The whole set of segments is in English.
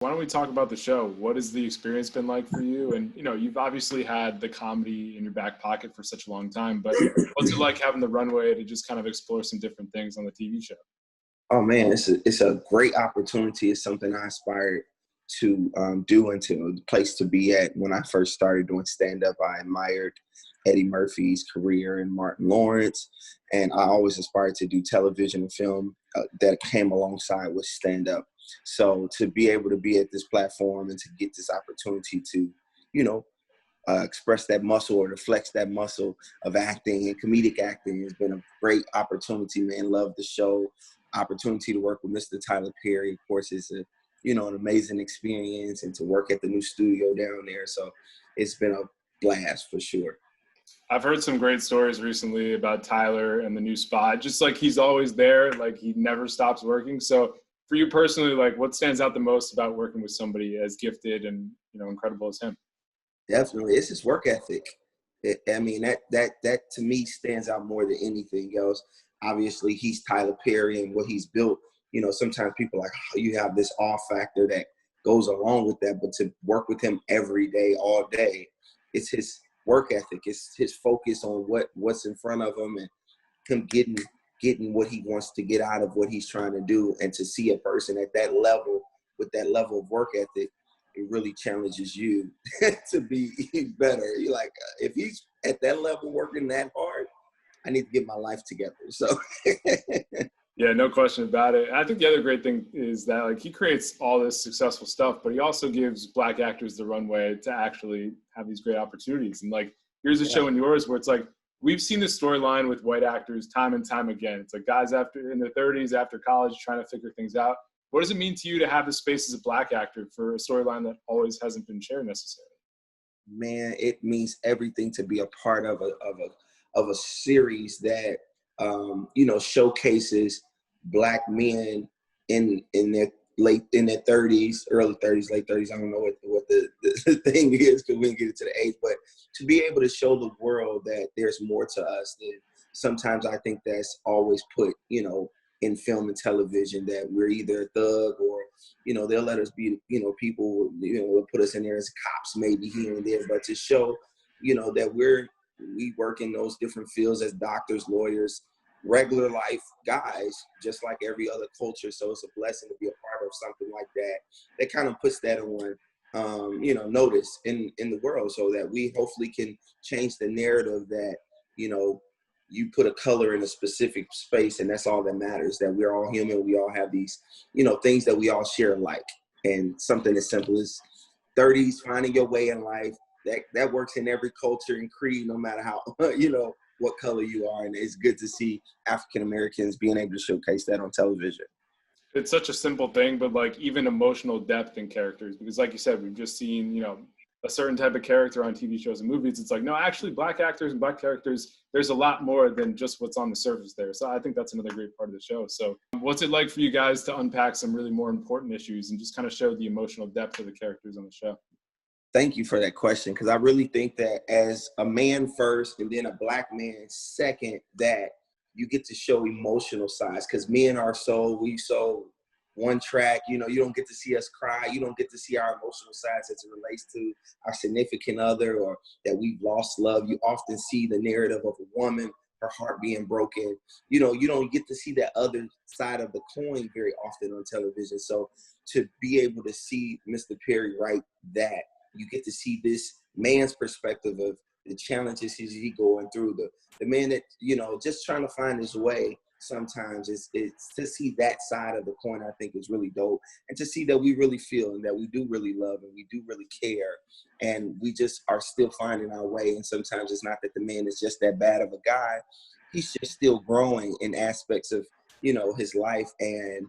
Why don't we talk about the show? What has the experience been like for you? And, you've obviously had the comedy in your back pocket for such a long time, but what's it like having the runway to just kind of explore some different things on the TV show? Oh man, it's a great opportunity. It's something I aspired to do and to the place to be at. When I first started doing stand up, I admired Eddie Murphy's career and Martin Lawrence, and I always aspired to do television and film that came alongside with stand up. So to be able to be at this platform and to get this opportunity to, you know, express that muscle or to flex that muscle of acting and comedic acting has been a great opportunity, man. Love the show. Opportunity to work with Mr. Tyler Perry, of course, is an amazing experience, and to work at the new studio down there. So it's been a blast for sure. I've heard some great stories recently about Tyler and the new spot. Just like he's always there, like he never stops working. So for you personally, like what stands out the most about working with somebody as gifted and incredible as him? Definitely, it's his work ethic. That to me stands out more than anything else. Obviously, he's Tyler Perry and what he's built. Sometimes people are like, oh, you have this awe factor that goes along with that, but to work with him every day, all day, it's his work ethic. It's his focus on what's in front of him and him getting what he wants to get out of what he's trying to do. And to see a person at that level with that level of work ethic, it really challenges you to be better. You're like, if he's at that level working that hard, I need to get my life together. So yeah, no question about it. And I think the other great thing is that like he creates all this successful stuff, but he also gives Black actors the runway to actually have these great opportunities. And like, here's a show in yours where it's like, we've seen this storyline with white actors time and time again. It's like guys after in their 30s, after college, trying to figure things out. What does it mean to you to have the space as a Black actor for a storyline that always hasn't been shared necessarily? Man, it means everything to be a part of a series that showcases Black men in their in their 30s, early 30s, late 30s. I don't know what the thing is because we didn't get into the age, but to be able to show the world that there's more to us than sometimes I think that's always put, in film and television, that we're either a thug or, they'll let us be, people, will put us in there as cops maybe here and there, but to show, that we work in those different fields as doctors, lawyers, regular life guys, just like every other culture. So it's a blessing to be a part of something like that. That kind of puts that on, notice in the world, so that we hopefully can change the narrative that, you put a color in a specific space and that's all that matters, that we're all human. We all have these, things that we all share alike. And something as simple as 30s, finding your way in life, that works in every culture and creed, no matter how, what color you are. And it's good to see African Americans being able to showcase that on television. It's such a simple thing, but like even emotional depth in characters, because like you said, we've just seen, a certain type of character on TV shows and movies. It's like, no, actually Black actors and Black characters, there's a lot more than just what's on the surface there. So I think that's another great part of the show. So what's it like for you guys to unpack some really more important issues and just kind of show the emotional depth of the characters on the show? Thank you for that question, because I really think that as a man first and then a Black man second, that you get to show emotional sides, because men are we so one track, you don't get to see us cry. You don't get to see our emotional sides as it relates to our significant other or that we've lost love. You often see the narrative of a woman, her heart being broken. You don't get to see that other side of the coin very often on television. So to be able to see Mr. Perry write that, you get to see this man's perspective of the challenges he's going through, the man that, just trying to find his way. Sometimes it's to see that side of the coin, I think, is really dope. And to see that we really feel and that we do really love and we do really care, and we just are still finding our way. And sometimes it's not that the man is just that bad of a guy. He's just still growing in aspects of, his life. And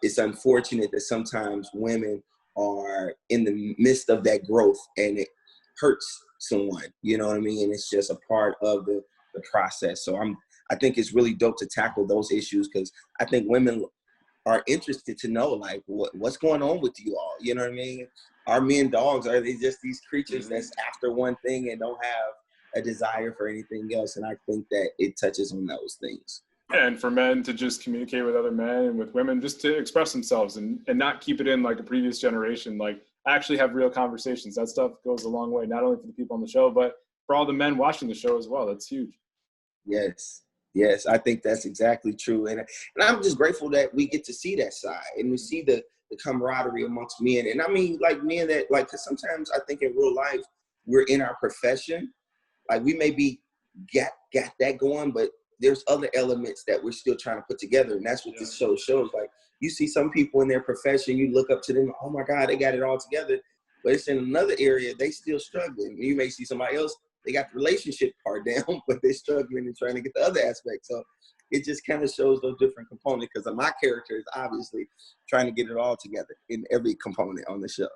it's unfortunate that sometimes women are in the midst of that growth and it hurts someone, you know what I mean? And it's just a part of the process. So I think it's really dope to tackle those issues, because I think women are interested to know, like, what's going on with you all, you know what I mean? Are men dogs? Are they just these creatures that's after one thing and don't have a desire for anything else? And I think that it touches on those things. And for men to just communicate with other men and with women, just to express themselves and not keep it in like a previous generation, like actually have real conversations. That stuff goes a long way, not only for the people on the show, but for all the men watching the show as well. That's huge. Yes. Yes, I think that's exactly true. And I'm just grateful that we get to see that side and we see the camaraderie amongst men. And I mean, like men that like, cause sometimes I think in real life, we're in our profession. Like we may be got that going, but there's other elements that we're still trying to put together. And that's what this show shows. Like you see some people in their profession, you look up to them, oh my God, they got it all together. But it's in another area, they still struggling. You may see somebody else, they got the relationship part down, but they're struggling and trying to get the other aspect. So it just kind of shows those different components because my character is obviously trying to get it all together in every component on the show.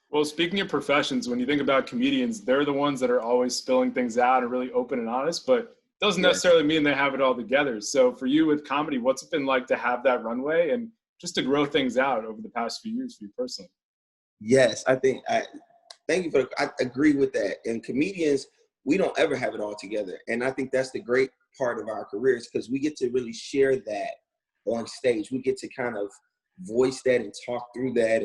Well, speaking of professions, when you think about comedians, they're the ones that are always spilling things out and really open and honest, but doesn't necessarily mean they have it all together. So for you with comedy, what's it been like to have that runway and just to grow things out over the past few years for you personally? Yes, thank you I agree with that. And comedians, we don't ever have it all together. And I think that's the great part of our careers because we get to really share that on stage. We get to kind of voice that and talk through that.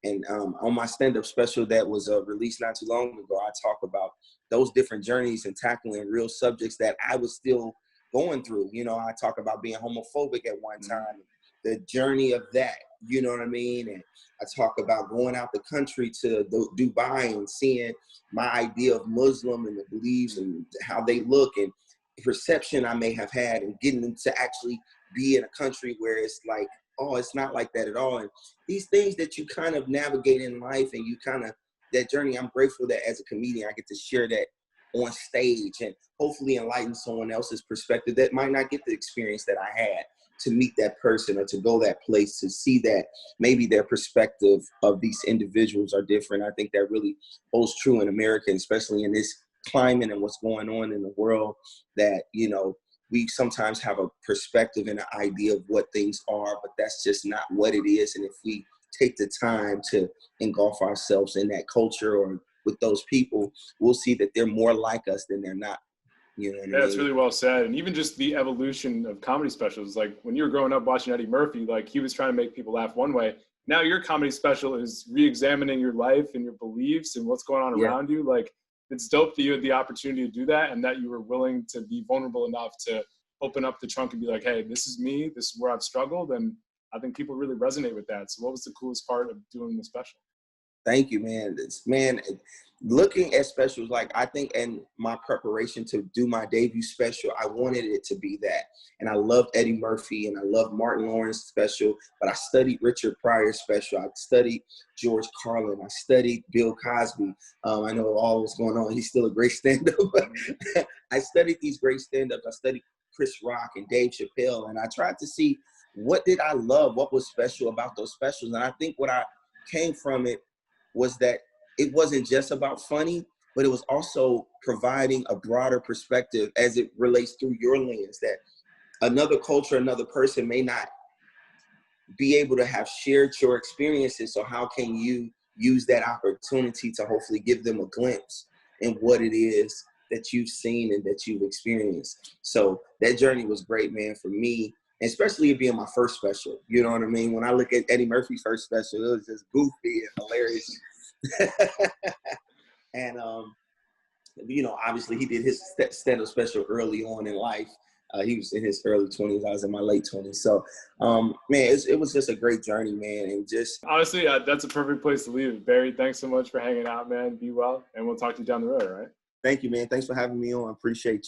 And on my stand-up special that was released not too long ago, I talk about those different journeys and tackling real subjects that I was still going through. You know, I talk about being homophobic at one time, the journey of that, you know what I mean? And I talk about going out the country to Dubai and seeing my idea of Muslim and the beliefs and how they look and the perception I may have had and getting them to actually be in a country where it's like, oh, it's not like that at all. And these things that you kind of navigate in life and you kind of, that journey, I'm grateful that as a comedian, I get to share that on stage and hopefully enlighten someone else's perspective that might not get the experience that I had to meet that person or to go that place, to see that maybe their perspective of these individuals are different. I think that really holds true in America, especially in this climate and what's going on in the world that, you know, we sometimes have a perspective and an idea of what things are, but that's just not what it is. And if we take the time to engulf ourselves in that culture or with those people, we'll see that they're more like us than they're not. You know what I mean? That's really well said. And even just the evolution of comedy specials, like when you were growing up watching Eddie Murphy, like he was trying to make people laugh one way. Now your comedy special is re-examining your life and your beliefs and what's going on around you. Like it's dope that you had the opportunity to do that and that you were willing to be vulnerable enough to open up the trunk and be like, hey, this is me. This is where I've struggled. And I think people really resonate with that. So what was the coolest part of doing the special? Thank you, man. Looking at specials, like I think in my preparation to do my debut special, I wanted it to be that. And I loved Eddie Murphy and I loved Martin Lawrence special, but I studied Richard Pryor's special. I studied George Carlin. I studied Bill Cosby. I know all what's going on. He's still a great stand-up. I studied these great stand-ups. I studied Chris Rock and Dave Chappelle. And I tried to see what did I love, what was special about those specials. And I think what I came from it was that it wasn't just about funny, but it was also providing a broader perspective as it relates through your lens that another culture, another person may not be able to have shared your experiences. So how can you use that opportunity to hopefully give them a glimpse in what it is that you've seen and that you've experienced? So that journey was great, man, for me, especially it being my first special. You know what I mean? When I look at Eddie Murphy's first special, it was just goofy and hilarious. And, you know, obviously he did his stand-up special early on in life. He was in his early 20s. I was in my late 20s. So, man, it was just a great journey, man. And just honestly, that's a perfect place to leave it. Barry, thanks so much for hanging out, man. Be well, and we'll talk to you down the road, all right? Thank you, man. Thanks for having me on. Appreciate you.